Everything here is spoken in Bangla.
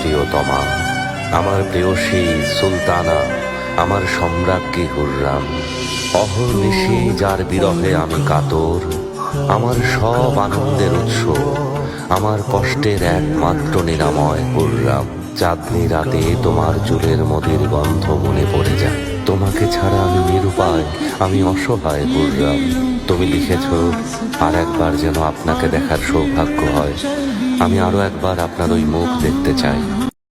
প্রিয়তমা, আমার প্রেয়সী সুলতানা, আমার সম্রাজ্ঞী হুররাম। অহর্নিশি যার বিরহে আমি কাতর, আমার সব আনন্দের উৎস, আমার কষ্টের একমাত্র নিরাময় হুররাম। চাঁদনি রাতে তোমার চুলের মদির গন্ধ মনে পড়ে যায়। তোমাকে ছাড়া আমি নিরুপায়, আমি অসহায় হুররাম। তুমি লিখেছ, আর একবার যেন আপনাকে দেখার সৌভাগ্য হয়। আমি আরো একবার আপনার ওই মুখ দেখতে চাই।